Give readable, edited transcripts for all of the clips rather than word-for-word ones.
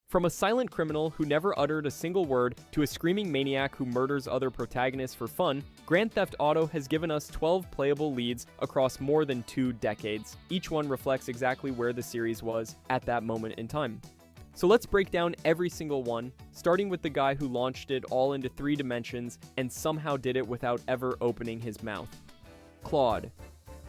From a silent criminal who never uttered a single word to a screaming maniac who murders other protagonists for fun, Grand Theft Auto has given us 12 playable leads across more than 2 decades. Each one reflects exactly where the series was at that moment in time. So let's break down every single one, starting with the guy who launched it all into 3 dimensions and somehow did it without ever opening his mouth. Claude.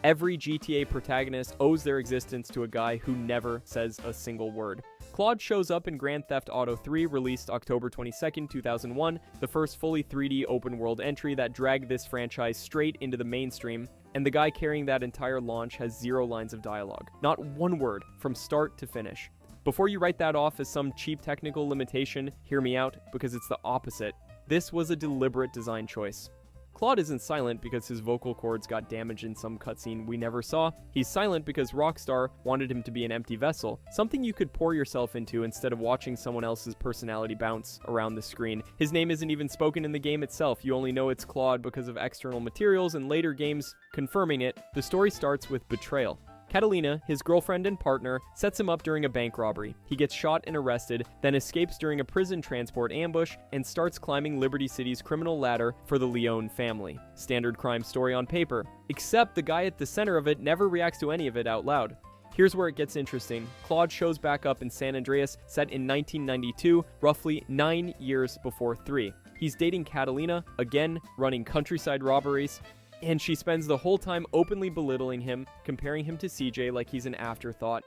Every GTA protagonist owes their existence to a guy who never says a single word. Claude shows up in Grand Theft Auto 3, released October 22, 2001, the first fully 3D open-world entry that dragged this franchise straight into the mainstream, and the guy carrying that entire launch has 0 lines of dialogue. Not one word, from start to finish. Before you write that off as some cheap technical limitation, hear me out, because it's the opposite. This was a deliberate design choice. Claude isn't silent because his vocal cords got damaged in some cutscene we never saw. He's silent because Rockstar wanted him to be an empty vessel, something you could pour yourself into instead of watching someone else's personality bounce around the screen. His name isn't even spoken in the game itself, you only know it's Claude because of external materials and later games confirming it. The story starts with betrayal. Catalina, his girlfriend and partner, sets him up during a bank robbery. He gets shot and arrested, then escapes during a prison transport ambush, and starts climbing Liberty City's criminal ladder for the Leone family. Standard crime story on paper, except the guy at the center of it never reacts to any of it out loud. Here's where it gets interesting. Claude shows back up in San Andreas, set in 1992, roughly 9 years before 3. He's dating Catalina, again, running countryside robberies, and she spends the whole time openly belittling him, comparing him to CJ like he's an afterthought.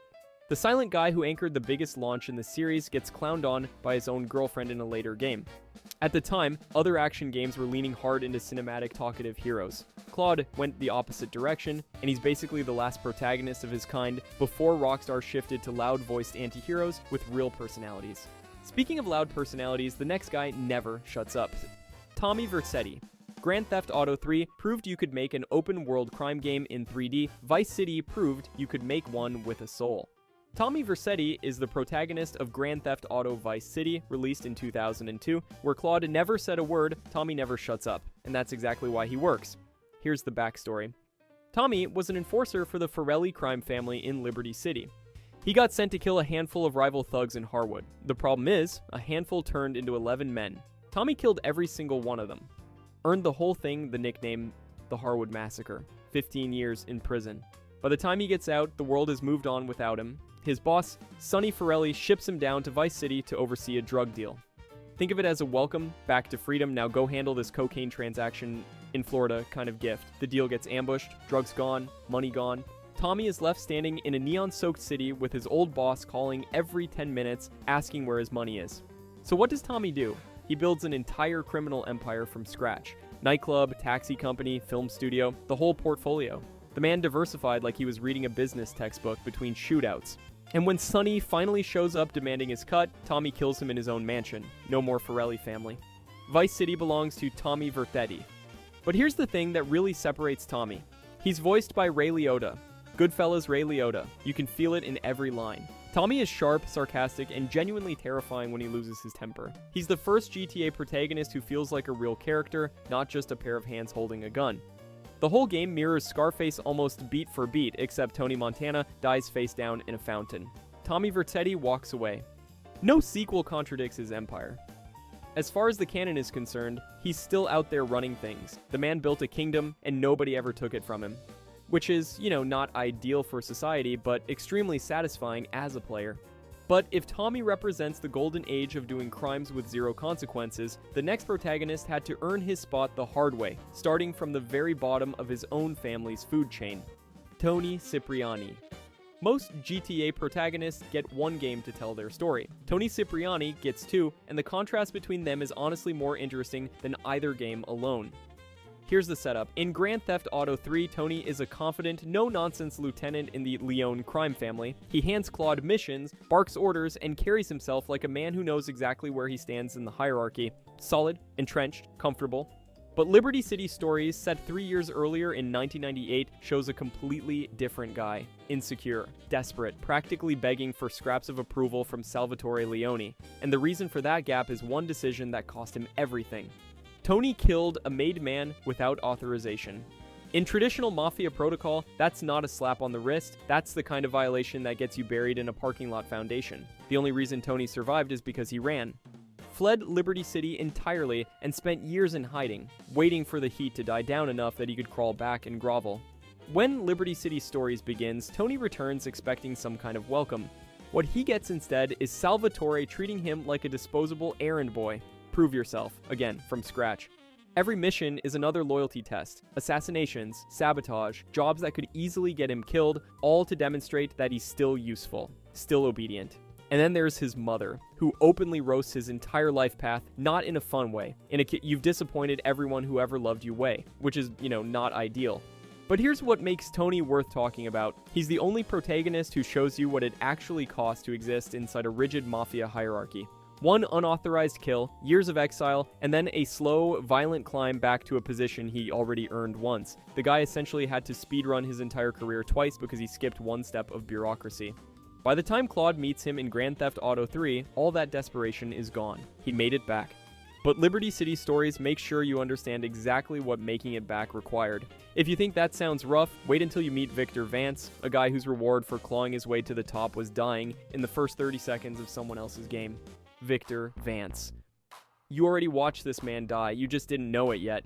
The silent guy who anchored the biggest launch in the series gets clowned on by his own girlfriend in a later game. At the time, other action games were leaning hard into cinematic talkative heroes. Claude went the opposite direction, and he's basically the last protagonist of his kind before Rockstar shifted to loud-voiced anti-heroes with real personalities. Speaking of loud personalities, the next guy never shuts up. Tommy Vercetti. Grand Theft Auto 3 proved you could make an open-world crime game in 3D. Vice City proved you could make one with a soul. Tommy Vercetti is the protagonist of Grand Theft Auto Vice City, released in 2002, where Claude never said a word, Tommy never shuts up, and that's exactly why he works. Here's the backstory. Tommy was an enforcer for the Forelli crime family in Liberty City. He got sent to kill a handful of rival thugs in Harwood. The problem is, a handful turned into 11 men. Tommy killed every single one of them. Earned the whole thing the nickname the Harwood Massacre, 15 years in prison. By the time he gets out, the world has moved on without him. His boss, Sonny Forelli, ships him down to Vice City to oversee a drug deal. Think of it as a welcome back to freedom, now go handle this cocaine transaction in Florida kind of gift. The deal gets ambushed, drugs gone, money gone. Tommy is left standing in a neon-soaked city with his old boss calling every 10 minutes asking where his money is. So what does Tommy do? He builds an entire criminal empire from scratch. Nightclub, taxi company, film studio, the whole portfolio. The man diversified like he was reading a business textbook between shootouts. And when Sonny finally shows up demanding his cut, Tommy kills him in his own mansion. No more Forelli family. Vice City belongs to Tommy Vercetti. But here's the thing that really separates Tommy. He's voiced by Ray Liotta. Goodfellas Ray Liotta. You can feel it in every line. Tommy is sharp, sarcastic, and genuinely terrifying when he loses his temper. He's the first GTA protagonist who feels like a real character, not just a pair of hands holding a gun. The whole game mirrors Scarface almost beat for beat, except Tony Montana dies face down in a fountain. Tommy Vercetti walks away. No sequel contradicts his empire. As far as the canon is concerned, he's still out there running things. The man built a kingdom, and nobody ever took it from him. Which is, not ideal for society, but extremely satisfying as a player. But if Tommy represents the golden age of doing crimes with 0 consequences, the next protagonist had to earn his spot the hard way, starting from the very bottom of his own family's food chain. Tony Cipriani. Most GTA protagonists get 1 game to tell their story. Tony Cipriani gets 2, and the contrast between them is honestly more interesting than either game alone. Here's the setup. In Grand Theft Auto 3, Tony is a confident, no-nonsense lieutenant in the Leone crime family. He hands Claude missions, barks orders, and carries himself like a man who knows exactly where he stands in the hierarchy. Solid, entrenched, comfortable. But Liberty City's story, set 3 years earlier in 1998, shows a completely different guy. Insecure, desperate, practically begging for scraps of approval from Salvatore Leone. And the reason for that gap is one decision that cost him everything. Tony killed a made man without authorization. In traditional Mafia protocol, that's not a slap on the wrist, that's the kind of violation that gets you buried in a parking lot foundation. The only reason Tony survived is because he ran. Fled Liberty City entirely and spent years in hiding, waiting for the heat to die down enough that he could crawl back and grovel. When Liberty City Stories begins, Tony returns expecting some kind of welcome. What he gets instead is Salvatore treating him like a disposable errand boy. Prove yourself, again, from scratch. Every mission is another loyalty test, assassinations, sabotage, jobs that could easily get him killed, all to demonstrate that he's still useful, still obedient. And then there's his mother, who openly roasts his entire life path, not in a fun way, in a you've disappointed everyone who ever loved you way, which is, not ideal. But here's what makes Tony worth talking about. He's the only protagonist who shows you what it actually costs to exist inside a rigid mafia hierarchy. One unauthorized kill, years of exile, and then a slow, violent climb back to a position he already earned once. The guy essentially had to speedrun his entire career twice because he skipped one step of bureaucracy. By the time Claude meets him in Grand Theft Auto 3, all that desperation is gone. He made it back. But Liberty City Stories make sure you understand exactly what making it back required. If you think that sounds rough, wait until you meet Victor Vance, a guy whose reward for clawing his way to the top was dying in the first 30 seconds of someone else's game. Victor Vance. You already watched this man die, you just didn't know it yet.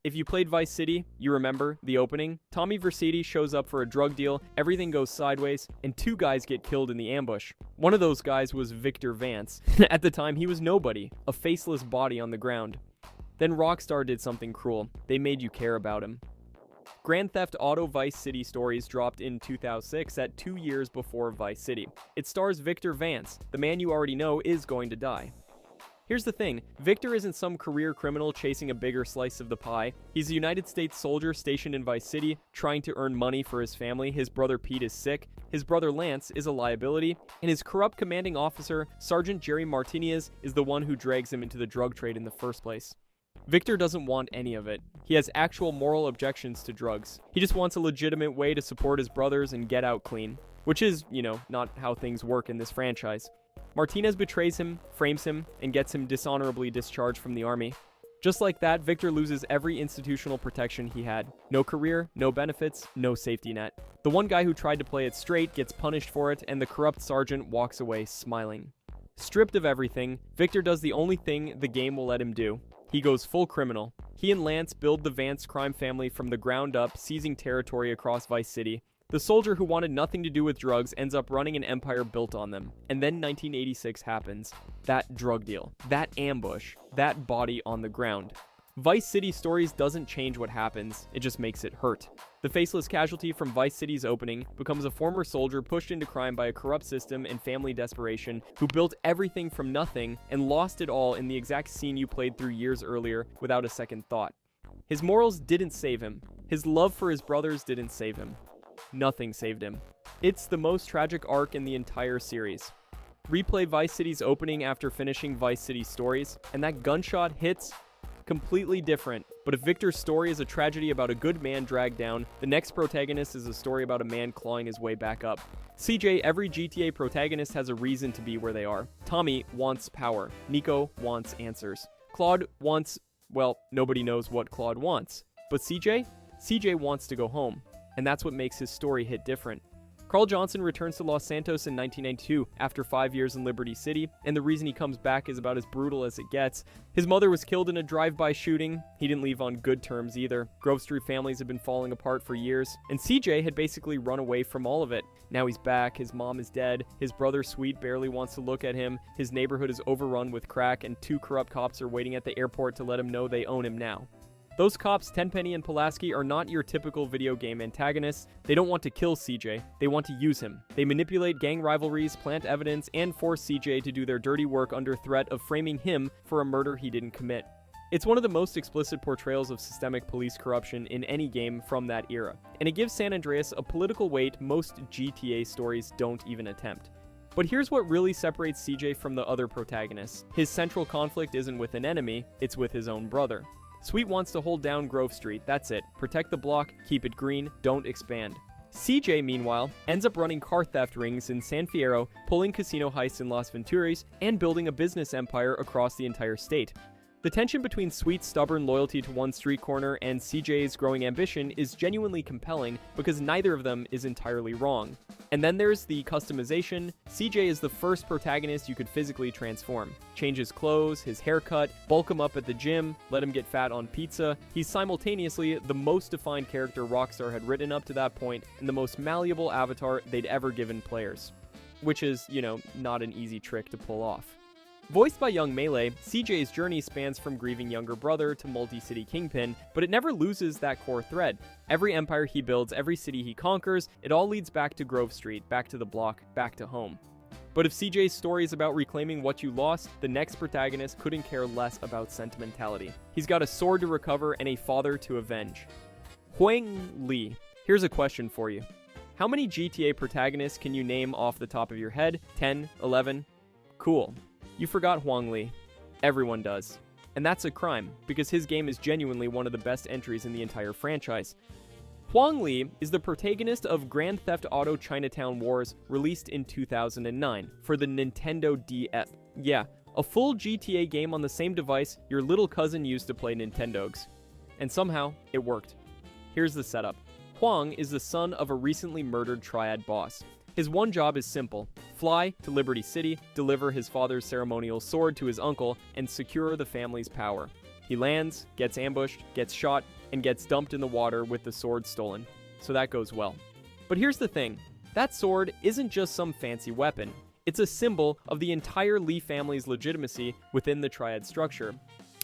If you played Vice City, you remember the opening. Tommy Vercetti shows up for a drug deal, everything goes sideways, and two guys get killed in the ambush. One of those guys was Victor Vance. At the time, he was nobody, a faceless body on the ground. Then Rockstar did something cruel. They made you care about him. Grand Theft Auto Vice City Stories dropped in 2006 at 2 years before Vice City. It stars Victor Vance. The man you already know is going to die. Here's the thing, Victor isn't some career criminal chasing a bigger slice of the pie. He's a United States soldier stationed in Vice City, trying to earn money for his family. His brother Pete is sick, his brother Lance is a liability, and his corrupt commanding officer, Sergeant Jerry Martinez, is the one who drags him into the drug trade in the first place. Victor doesn't want any of it. He has actual moral objections to drugs. He just wants a legitimate way to support his brothers and get out clean. Which is, not how things work in this franchise. Martinez betrays him, frames him, and gets him dishonorably discharged from the army. Just like that, Victor loses every institutional protection he had. No career, no benefits, no safety net. The one guy who tried to play it straight gets punished for it, and the corrupt sergeant walks away smiling. Stripped of everything, Victor does the only thing the game will let him do. He goes full criminal. He and Lance build the Vance crime family from the ground up, seizing territory across Vice City. The soldier who wanted nothing to do with drugs ends up running an empire built on them. And then 1986 happens. That drug deal. That ambush. That body on the ground. Vice City Stories doesn't change what happens, it just makes it hurt. The faceless casualty from Vice City's opening becomes a former soldier pushed into crime by a corrupt system and family desperation who built everything from nothing and lost it all in the exact scene you played through years earlier without a second thought. His morals didn't save him. His love for his brothers didn't save him. Nothing saved him. It's the most tragic arc in the entire series. Replay Vice City's opening after finishing Vice City Stories, and that gunshot hits completely different. But if Victor's story is a tragedy about a good man dragged down, the next protagonist is a story about a man clawing his way back up. CJ, every GTA protagonist has a reason to be where they are. Tommy wants power. Nico wants answers. Claude wants, well, nobody knows what Claude wants. But CJ wants to go home. And that's what makes his story hit different. Carl Johnson returns to Los Santos in 1992 after 5 years in Liberty City, and the reason he comes back is about as brutal as it gets. His mother was killed in a drive-by shooting. He didn't leave on good terms either. Grove Street families had been falling apart for years, and CJ had basically run away from all of it. Now he's back, his mom is dead, his brother Sweet barely wants to look at him, his neighborhood is overrun with crack, and 2 corrupt cops are waiting at the airport to let him know they own him now. Those cops, Tenpenny and Pulaski, are not your typical video game antagonists. They don't want to kill CJ, they want to use him. They manipulate gang rivalries, plant evidence, and force CJ to do their dirty work under threat of framing him for a murder he didn't commit. It's one of the most explicit portrayals of systemic police corruption in any game from that era, and it gives San Andreas a political weight most GTA stories don't even attempt. But here's what really separates CJ from the other protagonists. His central conflict isn't with an enemy, it's with his own brother. Sweet wants to hold down Grove Street, that's it. Protect the block, keep it green, don't expand. CJ, meanwhile, ends up running car theft rings in San Fierro, pulling casino heists in Las Venturas, and building a business empire across the entire state. The tension between Sweet's stubborn loyalty to one street corner and CJ's growing ambition is genuinely compelling because neither of them is entirely wrong. And then there's the customization. CJ is the first protagonist you could physically transform. Change his clothes, his haircut, bulk him up at the gym, let him get fat on pizza. He's simultaneously the most defined character Rockstar had written up to that point and the most malleable avatar they'd ever given players. Which is, not an easy trick to pull off. Voiced by young Melee, CJ's journey spans from grieving younger brother to multi-city kingpin, but it never loses that core thread. Every empire he builds, every city he conquers, it all leads back to Grove Street, back to the block, back to home. But if CJ's story is about reclaiming what you lost, the next protagonist couldn't care less about sentimentality. He's got a sword to recover and a father to avenge. Huang Li. Here's a question for you. How many GTA protagonists can you name off the top of your head? 10? 11? Cool. You forgot Huang Li. Everyone does. And that's a crime, because his game is genuinely one of the best entries in the entire franchise. Huang Li is the protagonist of Grand Theft Auto Chinatown Wars, released in 2009 for the Nintendo DS. Yeah, a full GTA game on the same device your little cousin used to play Nintendogs. And somehow, it worked. Here's the setup. Huang is the son of a recently murdered Triad boss. His one job is simple: fly to Liberty City, deliver his father's ceremonial sword to his uncle, and secure the family's power. He lands, gets ambushed, gets shot, and gets dumped in the water with the sword stolen. So that goes well. But here's the thing. That sword isn't just some fancy weapon. It's a symbol of the entire Li family's legitimacy within the Triad structure.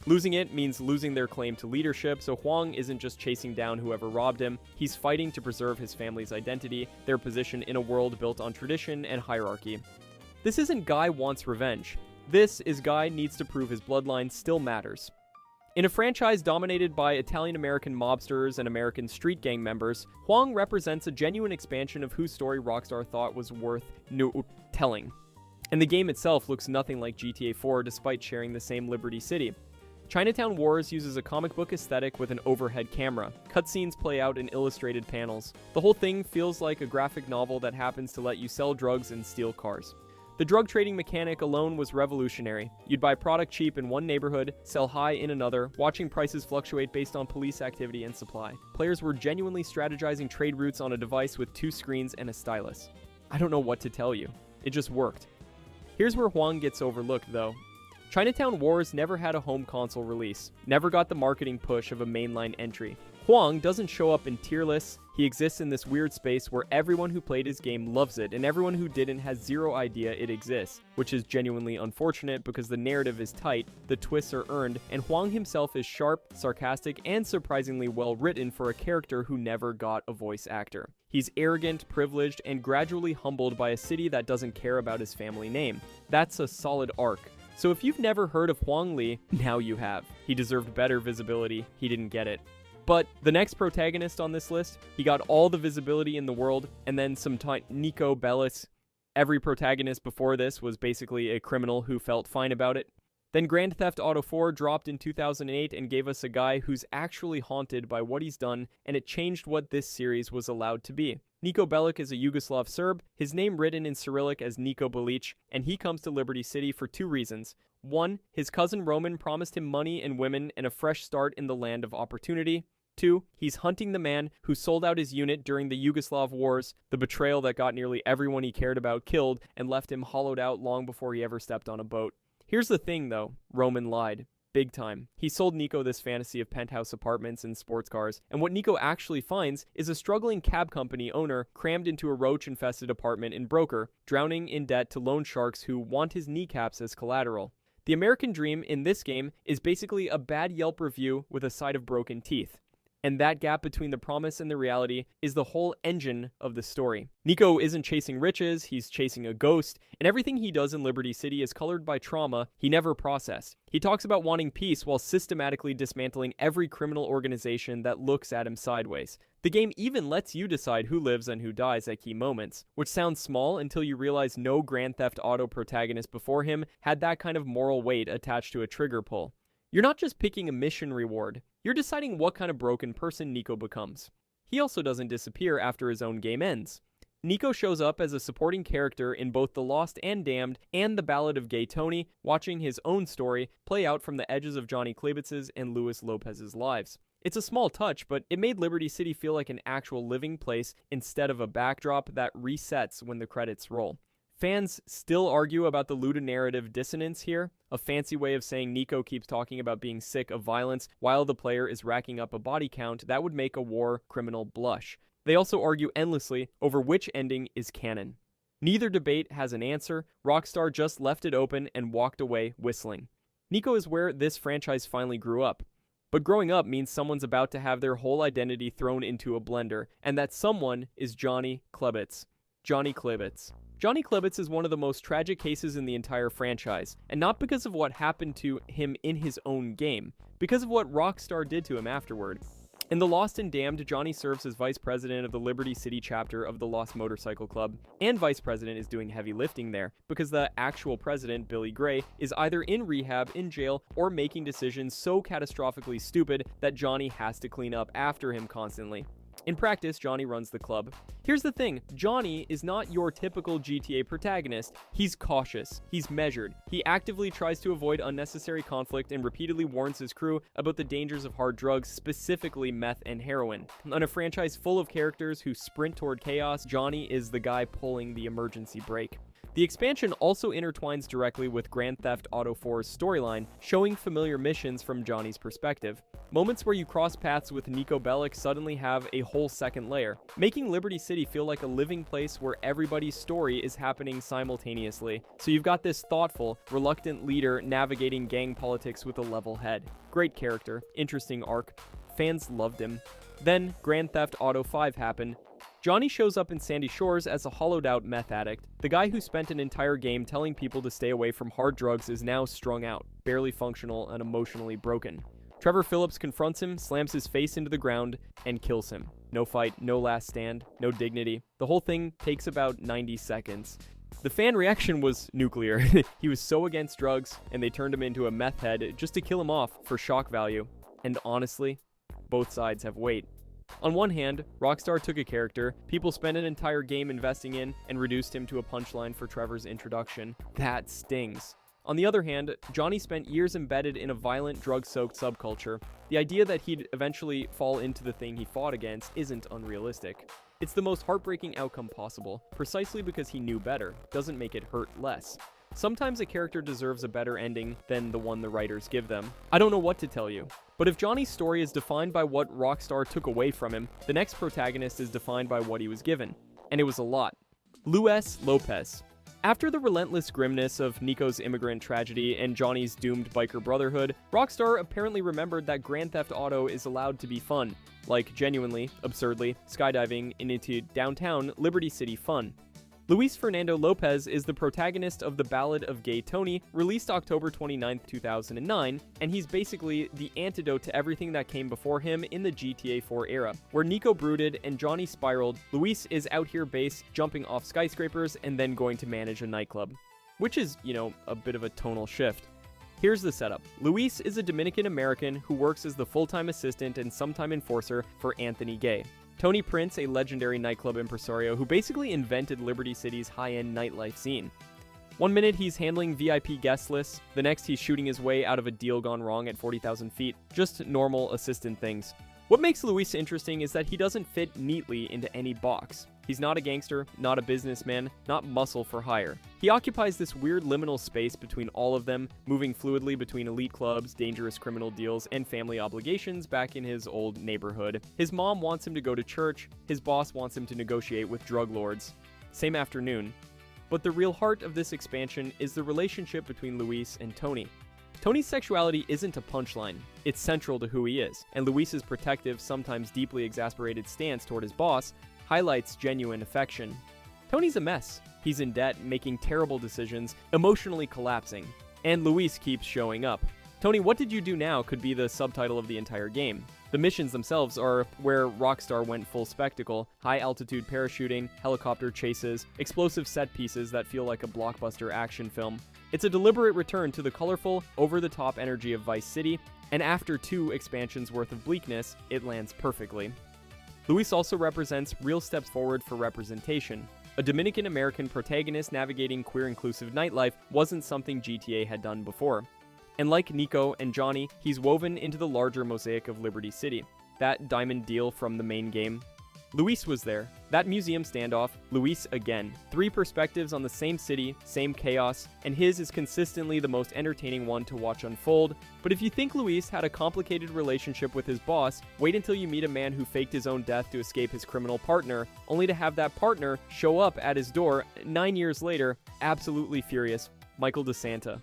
Losing it means losing their claim to leadership, so Huang isn't just chasing down whoever robbed him, he's fighting to preserve his family's identity, their position in a world built on tradition and hierarchy. This isn't Guy wants revenge. This is Guy needs to prove his bloodline still matters. In a franchise dominated by Italian-American mobsters and American street gang members, Huang represents a genuine expansion of whose story Rockstar thought was worth telling. And the game itself looks nothing like GTA 4 despite sharing the same Liberty City. Chinatown Wars uses a comic book aesthetic with an overhead camera. Cutscenes play out in illustrated panels. The whole thing feels like a graphic novel that happens to let you sell drugs and steal cars. The drug trading mechanic alone was revolutionary. You'd buy product cheap in one neighborhood, sell high in another, watching prices fluctuate based on police activity and supply. Players were genuinely strategizing trade routes on a device with 2 screens and a stylus. I don't know what to tell you. It just worked. Here's where Huang gets overlooked, though. Chinatown Wars never had a home console release, never got the marketing push of a mainline entry. Huang doesn't show up in tier lists, he exists in this weird space where everyone who played his game loves it, and everyone who didn't has zero idea it exists, which is genuinely unfortunate because the narrative is tight, the twists are earned, and Huang himself is sharp, sarcastic, and surprisingly well written for a character who never got a voice actor. He's arrogant, privileged, and gradually humbled by a city that doesn't care about his family name. That's a solid arc. So if you've never heard of Huang Li, now you have. He deserved better visibility, he didn't get it. But the next protagonist on this list, he got all the visibility in the world, and then some time, Niko Bellic. Every protagonist before this was basically a criminal who felt fine about it. Then Grand Theft Auto 4 dropped in 2008 and gave us a guy who's actually haunted by what he's done, and it changed what this series was allowed to be. Niko Bellic is a Yugoslav Serb, his name written in Cyrillic as Niko Bellic, and he comes to Liberty City for 2 reasons. 1, his cousin Roman promised him money and women and a fresh start in the land of opportunity. 2, he's hunting the man who sold out his unit during the Yugoslav Wars, the betrayal that got nearly everyone he cared about killed and left him hollowed out long before he ever stepped on a boat. Here's the thing though, Roman lied. Big time. He sold Niko this fantasy of penthouse apartments and sports cars, and what Niko actually finds is a struggling cab company owner crammed into a roach-infested apartment in Broker, drowning in debt to loan sharks who want his kneecaps as collateral. The American dream in this game is basically a bad Yelp review with a side of broken teeth. And that gap between the promise and the reality is the whole engine of the story. Niko isn't chasing riches, he's chasing a ghost, and everything he does in Liberty City is colored by trauma he never processed. He talks about wanting peace while systematically dismantling every criminal organization that looks at him sideways. The game even lets you decide who lives and who dies at key moments, which sounds small until you realize no Grand Theft Auto protagonist before him had that kind of moral weight attached to a trigger pull. You're not just picking a mission reward, you're deciding what kind of broken person Niko becomes. He also doesn't disappear after his own game ends. Nico shows up as a supporting character in both The Lost and Damned and The Ballad of Gay Tony, watching his own story play out from the edges of Johnny Klibitz's and Luis Lopez's lives. It's a small touch, but it made Liberty City feel like an actual living place instead of a backdrop that resets when the credits roll. Fans still argue about the ludonarrative dissonance here, a fancy way of saying Nico keeps talking about being sick of violence while the player is racking up a body count that would make a war criminal blush. They also argue endlessly over which ending is canon. Neither debate has an answer. Rockstar just left it open and walked away whistling. Nico is where this franchise finally grew up. But growing up means someone's about to have their whole identity thrown into a blender, and that someone is Johnny Klibitz. Johnny Klibitz. Johnny Klibitz is one of the most tragic cases in the entire franchise, and not because of what happened to him in his own game, because of what Rockstar did to him afterward. In The Lost and Damned, Johnny serves as vice president of the Liberty City chapter of the Lost Motorcycle Club, and vice president is doing heavy lifting there, because the actual president, Billy Gray, is either in rehab, in jail, or making decisions so catastrophically stupid that Johnny has to clean up after him constantly. In practice, Johnny runs the club. Here's the thing, Johnny is not your typical GTA protagonist. He's cautious, he's measured, he actively tries to avoid unnecessary conflict and repeatedly warns his crew about the dangers of hard drugs, specifically meth and heroin. On a franchise full of characters who sprint toward chaos, Johnny is the guy pulling the emergency brake. The expansion also intertwines directly with Grand Theft Auto 4's storyline, showing familiar missions from Johnny's perspective. Moments where you cross paths with Nico Bellic suddenly have a whole second layer, making Liberty City feel like a living place where everybody's story is happening simultaneously. So you've got this thoughtful, reluctant leader navigating gang politics with a level head. Great character, interesting arc. Fans loved him. Then Grand Theft Auto 5 happened. Johnny shows up in Sandy Shores as a hollowed-out meth addict. The guy who spent an entire game telling people to stay away from hard drugs is now strung out, barely functional, and emotionally broken. Trevor Phillips confronts him, slams his face into the ground, and kills him. No fight, no last stand, no dignity. The whole thing takes about 90 seconds. The fan reaction was nuclear. He was so against drugs, and they turned him into a meth head just to kill him off for shock value. And honestly, both sides have weight. On one hand, Rockstar took a character people spent an entire game investing in and reduced him to a punchline for Trevor's introduction. That stings. On the other hand, Johnny spent years embedded in a violent, drug-soaked subculture. The idea that he'd eventually fall into the thing he fought against isn't unrealistic. It's the most heartbreaking outcome possible, precisely because he knew better, doesn't make it hurt less. Sometimes a character deserves a better ending than the one the writers give them. I don't know what to tell you, but if Johnny's story is defined by what Rockstar took away from him, the next protagonist is defined by what he was given. And it was a lot. Luis Lopez. After the relentless grimness of Nico's immigrant tragedy and Johnny's doomed biker brotherhood, Rockstar apparently remembered that Grand Theft Auto is allowed to be fun, like genuinely, absurdly, skydiving into downtown Liberty City fun. Luis Fernando Lopez is the protagonist of The Ballad of Gay Tony, released October 29, 2009, and he's basically the antidote to everything that came before him in the GTA 4 era. Where Nico brooded and Johnny spiraled, Luis is out here base, jumping off skyscrapers and then going to manage a nightclub. Which is, a bit of a tonal shift. Here's the setup. Luis is a Dominican-American who works as the full-time assistant and sometime enforcer for Anthony Gay. Tony Prince, a legendary nightclub impresario who basically invented Liberty City's high-end nightlife scene. One minute he's handling VIP guest lists, the next he's shooting his way out of a deal gone wrong at 40,000 feet. Just normal assistant things. What makes Luis interesting is that he doesn't fit neatly into any box. He's not a gangster, not a businessman, not muscle for hire. He occupies this weird liminal space between all of them, moving fluidly between elite clubs, dangerous criminal deals, and family obligations back in his old neighborhood. His mom wants him to go to church, his boss wants him to negotiate with drug lords. Same afternoon. But the real heart of this expansion is the relationship between Luis and Tony. Tony's sexuality isn't a punchline, it's central to who he is, and Luis's protective, sometimes deeply exasperated stance toward his boss highlights genuine affection. Tony's a mess. He's in debt, making terrible decisions, emotionally collapsing. And Luis keeps showing up. Tony, what did you do now could be the subtitle of the entire game. The missions themselves are where Rockstar went full spectacle, high-altitude parachuting, helicopter chases, explosive set pieces that feel like a blockbuster action film. It's a deliberate return to the colorful, over-the-top energy of Vice City, and after 2 expansions worth of bleakness, it lands perfectly. Luis also represents real steps forward for representation. A Dominican-American protagonist navigating queer-inclusive nightlife wasn't something GTA had done before. And like Nico and Johnny, he's woven into the larger mosaic of Liberty City. That diamond deal from the main game. Luis was there. That museum standoff, Luis again. 3 perspectives on the same city, same chaos, and his is consistently the most entertaining one to watch unfold. But if you think Luis had a complicated relationship with his boss, wait until you meet a man who faked his own death to escape his criminal partner, only to have that partner show up at his door 9 years later, absolutely furious. Michael DeSanta.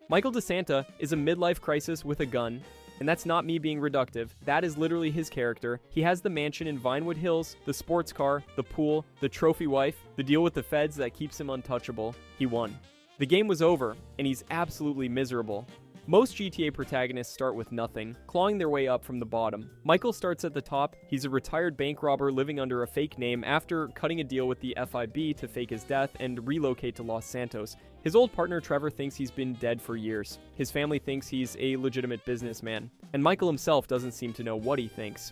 Michael DeSanta is a midlife crisis with a gun. And that's not me being reductive, that is literally his character. He has the mansion in Vinewood Hills, the sports car, the pool, the trophy wife, the deal with the feds that keeps him untouchable. He won. The game was over, and he's absolutely miserable. Most GTA protagonists start with nothing, clawing their way up from the bottom. Michael starts at the top. He's a retired bank robber living under a fake name after cutting a deal with the FIB to fake his death and relocate to Los Santos. His old partner Trevor thinks he's been dead for years. His family thinks he's a legitimate businessman. And Michael himself doesn't seem to know what he thinks.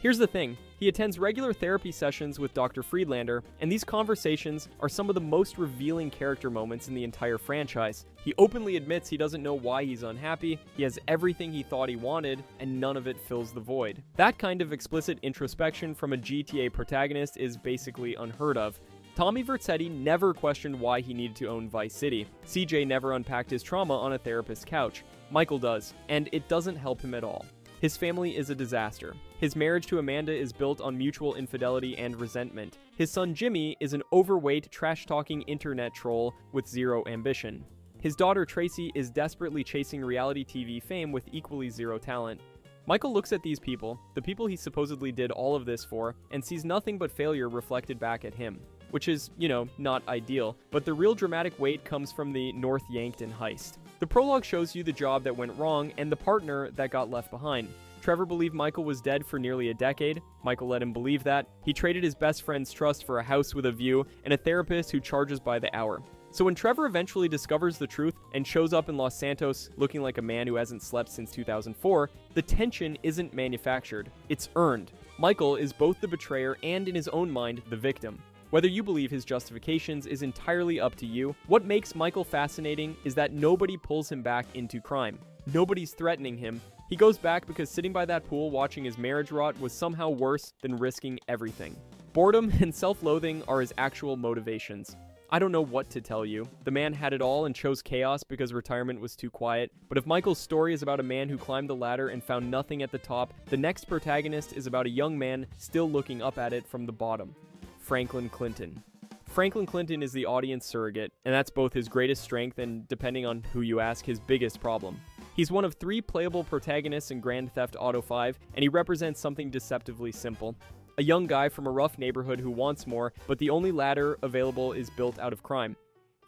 Here's the thing, he attends regular therapy sessions with Dr. Friedlander, and these conversations are some of the most revealing character moments in the entire franchise. He openly admits he doesn't know why he's unhappy, he has everything he thought he wanted, and none of it fills the void. That kind of explicit introspection from a GTA protagonist is basically unheard of. Tommy Vercetti never questioned why he needed to own Vice City. CJ never unpacked his trauma on a therapist's couch. Michael does, and it doesn't help him at all. His family is a disaster. His marriage to Amanda is built on mutual infidelity and resentment. His son Jimmy is an overweight, trash-talking internet troll with zero ambition. His daughter Tracy is desperately chasing reality TV fame with equally zero talent. Michael looks at these people, the people he supposedly did all of this for, and sees nothing but failure reflected back at him. Which is, not ideal, but the real dramatic weight comes from the North Yankton heist. The prologue shows you the job that went wrong and the partner that got left behind. Trevor believed Michael was dead for nearly a decade. Michael let him believe that. He traded his best friend's trust for a house with a view and a therapist who charges by the hour. So when Trevor eventually discovers the truth and shows up in Los Santos looking like a man who hasn't slept since 2004, the tension isn't manufactured. It's earned. Michael is both the betrayer and, in his own mind, the victim. Whether you believe his justifications is entirely up to you. What makes Michael fascinating is that nobody pulls him back into crime. Nobody's threatening him. He goes back because sitting by that pool watching his marriage rot was somehow worse than risking everything. Boredom and self-loathing are his actual motivations. I don't know what to tell you. The man had it all and chose chaos because retirement was too quiet. But if Michael's story is about a man who climbed the ladder and found nothing at the top, the next protagonist is about a young man still looking up at it from the bottom. Franklin Clinton. Franklin Clinton is the audience surrogate, and that's both his greatest strength and, depending on who you ask, his biggest problem. He's one of 3 playable protagonists in Grand Theft Auto 5, and he represents something deceptively simple. A young guy from a rough neighborhood who wants more, but the only ladder available is built out of crime.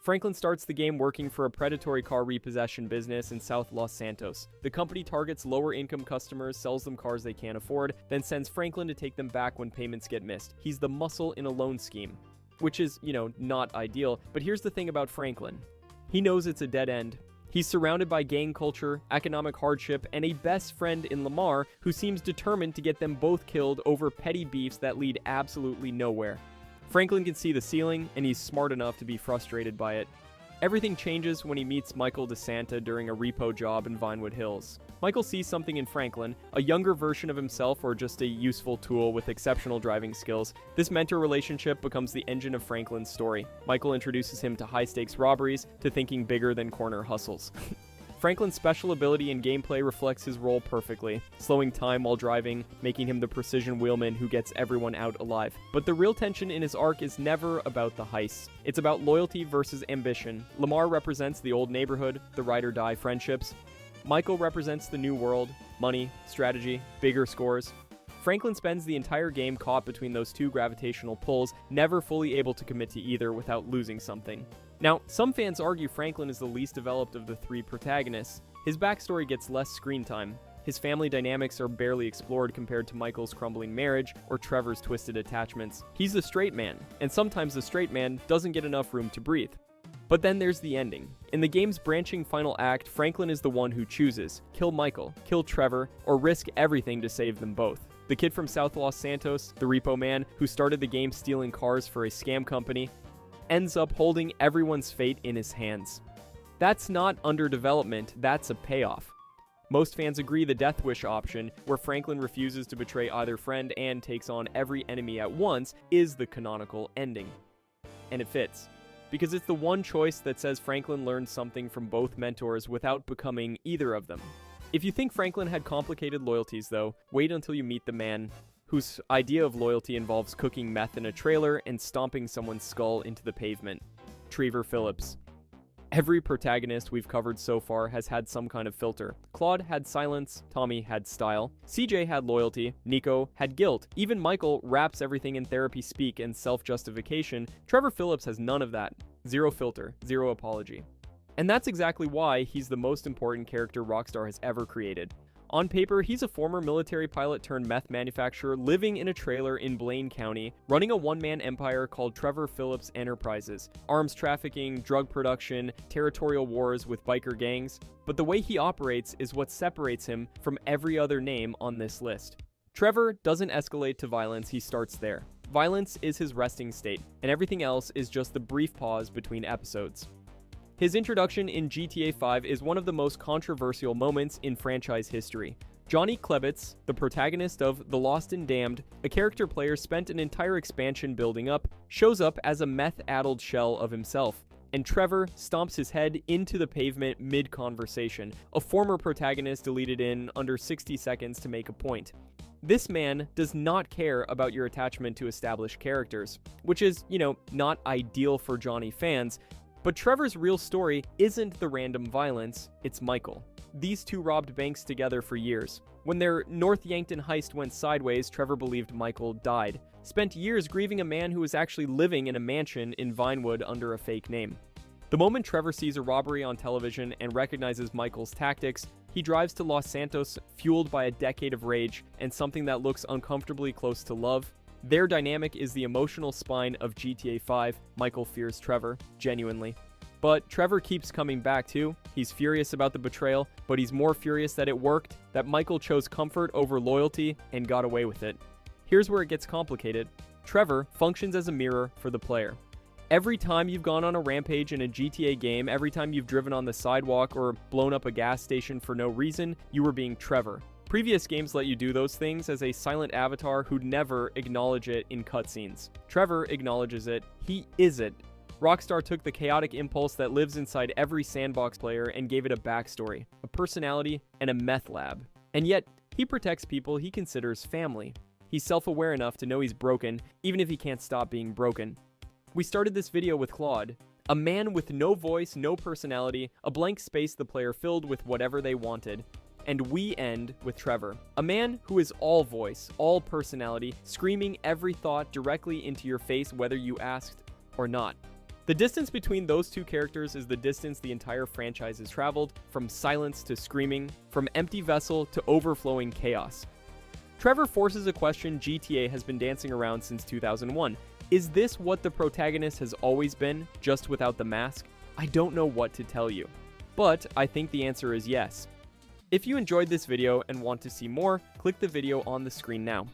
Franklin starts the game working for a predatory car repossession business in South Los Santos. The company targets lower-income customers, sells them cars they can't afford, then sends Franklin to take them back when payments get missed. He's the muscle in a loan scheme. Which is, not ideal, but here's the thing about Franklin. He knows it's a dead end. He's surrounded by gang culture, economic hardship, and a best friend in Lamar who seems determined to get them both killed over petty beefs that lead absolutely nowhere. Franklin can see the ceiling, and he's smart enough to be frustrated by it. Everything changes when he meets Michael DeSanta during a repo job in Vinewood Hills. Michael sees something in Franklin, a younger version of himself or just a useful tool with exceptional driving skills. This mentor relationship becomes the engine of Franklin's story. Michael introduces him to high-stakes robberies, to thinking bigger than corner hustles. Franklin's special ability in gameplay reflects his role perfectly, slowing time while driving, making him the precision wheelman who gets everyone out alive. But the real tension in his arc is never about the heists. It's about loyalty versus ambition. Lamar represents the old neighborhood, the ride-or-die friendships. Michael represents the new world, money, strategy, bigger scores. Franklin spends the entire game caught between those 2 gravitational pulls, never fully able to commit to either without losing something. Now, some fans argue Franklin is the least developed of the 3 protagonists. His backstory gets less screen time. His family dynamics are barely explored compared to Michael's crumbling marriage or Trevor's twisted attachments. He's the straight man, and sometimes the straight man doesn't get enough room to breathe. But then there's the ending. In the game's branching final act, Franklin is the one who chooses: kill Michael, kill Trevor, or risk everything to save them both. The kid from South Los Santos, the repo man who started the game stealing cars for a scam company, ends up holding everyone's fate in his hands. That's not underdevelopment, that's a payoff. Most fans agree the Death Wish option, where Franklin refuses to betray either friend and takes on every enemy at once, is the canonical ending. And it fits, because it's the one choice that says Franklin learned something from both mentors without becoming either of them. If you think Franklin had complicated loyalties, though, wait until you meet the man whose idea of loyalty involves cooking meth in a trailer and stomping someone's skull into the pavement. Trevor Phillips. Every protagonist we've covered so far has had some kind of filter. Claude had silence, Tommy had style, CJ had loyalty, Nico had guilt, even Michael wraps everything in therapy speak and self-justification. Trevor Phillips has none of that. Zero filter, zero apology. And that's exactly why he's the most important character Rockstar has ever created. On paper, he's a former military pilot turned meth manufacturer living in a trailer in Blaine County, running a one-man empire called Trevor Phillips Enterprises. Arms trafficking, drug production, territorial wars with biker gangs. But the way he operates is what separates him from every other name on this list. Trevor doesn't escalate to violence, he starts there. Violence is his resting state, and everything else is just the brief pause between episodes. His introduction in GTA 5 is one of the most controversial moments in franchise history. Johnny Klebitz, the protagonist of The Lost and Damned, a character player spent an entire expansion building up, shows up as a meth-addled shell of himself, and Trevor stomps his head into the pavement mid-conversation, a former protagonist deleted in under 60 seconds to make a point. This man does not care about your attachment to established characters, which is, not ideal for Johnny fans. But Trevor's real story isn't the random violence, it's Michael. These two robbed banks together for years. When their North Yankton heist went sideways, Trevor believed Michael died. Spent years grieving a man who was actually living in a mansion in Vinewood under a fake name. The moment Trevor sees a robbery on television and recognizes Michael's tactics, he drives to Los Santos fueled by a decade of rage and something that looks uncomfortably close to love. Their dynamic is the emotional spine of GTA 5. Michael fears Trevor, genuinely. But Trevor keeps coming back too. He's furious about the betrayal, but he's more furious that it worked, that Michael chose comfort over loyalty and got away with it. Here's where it gets complicated. Trevor functions as a mirror for the player. Every time you've gone on a rampage in a GTA game, every time you've driven on the sidewalk or blown up a gas station for no reason, you were being Trevor. Previous games let you do those things as a silent avatar who'd never acknowledge it in cutscenes. Trevor acknowledges it. He is it. Rockstar took the chaotic impulse that lives inside every sandbox player and gave it a backstory, a personality, and a meth lab. And yet, he protects people he considers family. He's self-aware enough to know he's broken, even if he can't stop being broken. We started this video with Claude, a man with no voice, no personality, a blank space the player filled with whatever they wanted. And we end with Trevor, a man who is all voice, all personality, screaming every thought directly into your face whether you asked or not. The distance between those two characters is the distance the entire franchise has traveled, from silence to screaming, from empty vessel to overflowing chaos. Trevor forces a question GTA has been dancing around since 2001. Is this what the protagonist has always been, just without the mask? I don't know what to tell you. But I think the answer is yes. If you enjoyed this video and want to see more, click the video on the screen now.